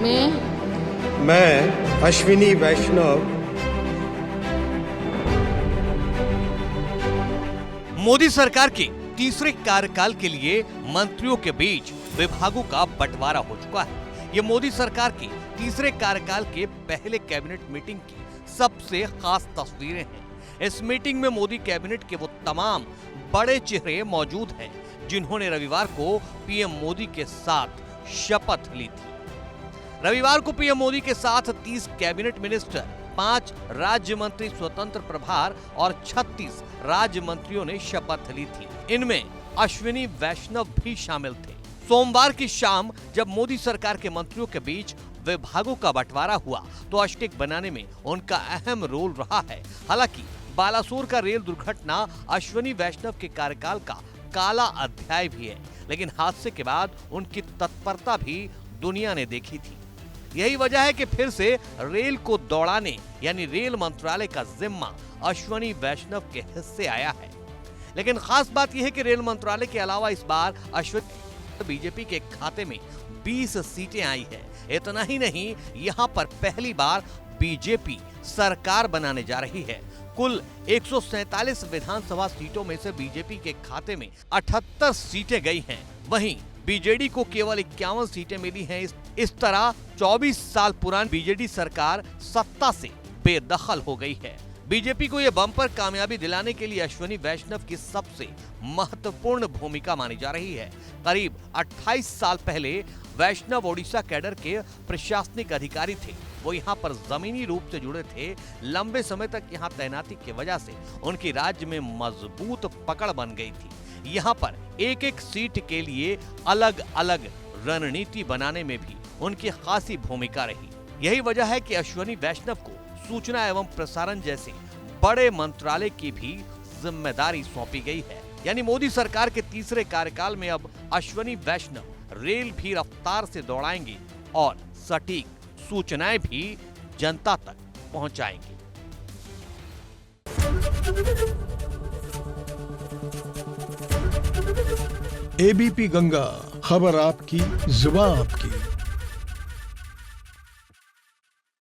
मैं अश्विनी वैष्णव मोदी सरकार के तीसरे कार्यकाल के लिए मंत्रियों के बीच विभागों का बंटवारा हो चुका है। ये मोदी सरकार की तीसरे कार्यकाल के पहले कैबिनेट मीटिंग की सबसे खास तस्वीरें हैं। इस मीटिंग में मोदी कैबिनेट के वो तमाम बड़े चेहरे मौजूद हैं जिन्होंने रविवार को पीएम मोदी के साथ शपथ ली थी। रविवार को पीएम मोदी के साथ 30 कैबिनेट मिनिस्टर, 5 राज्य मंत्री स्वतंत्र प्रभार और 36 राज्य मंत्रियों ने शपथ ली थी। इनमें अश्विनी वैष्णव भी शामिल थे। सोमवार की शाम जब मोदी सरकार के मंत्रियों के बीच विभागों का बंटवारा हुआ तो अष्टक बनाने में उनका अहम रोल रहा है। हालांकि बालासोर का रेल दुर्घटना अश्विनी वैष्णव के कार्यकाल का काला अध्याय भी है, लेकिन हादसे के बाद उनकी तत्परता भी दुनिया ने देखी थी। यही वजह है कि फिर से रेल को दौड़ाने यानी रेल मंत्रालय का जिम्मा अश्विनी वैष्णव के हिस्से आया है। लेकिन खास बात यह है कि रेल मंत्रालय के अलावा इस बार अश्विनी बीजेपी के खाते में 20 सीटें आई है। इतना ही नहीं, यहाँ पर पहली बार बीजेपी सरकार बनाने जा रही है। कुल 147 विधानसभा सीटों में से बीजेपी के खाते में 78 सीटें गई हैं। वहीं बीजेडी को केवल 51 सीटें मिली हैं। इस तरह 24 साल पुरानी बीजेडी सरकार सत्ता से बेदखल हो गई है। बीजेपी को यह बम्पर कामयाबी दिलाने के लिए अश्विनी वैष्णव की सबसे महत्वपूर्ण भूमिका मानी जा रही है। करीब 28 साल पहले वैष्णव ओडिशा कैडर के प्रशासनिक अधिकारी थे। वो यहाँ पर जमीनी रूप से जुड़े थे। लंबे समय तक यहाँ तैनाती की वजह से उनकी राज्य में मजबूत पकड़ बन गई थी। यहाँ पर एक एक सीट के लिए अलग अलग रणनीति बनाने में भी उनकी खासी भूमिका रही। यही वजह है कि अश्विनी वैष्णव को सूचना एवं प्रसारण जैसे बड़े मंत्रालय की भी जिम्मेदारी सौंपी गई है। यानी मोदी सरकार के तीसरे कार्यकाल में अब अश्विनी वैष्णव रेल भी रफ्तार से दौड़ाएंगे और सटीक सूचनाएं भी जनता तक पहुंचाएंगे। एबीपी गंगा, खबर आपकी, जुबान आपकी।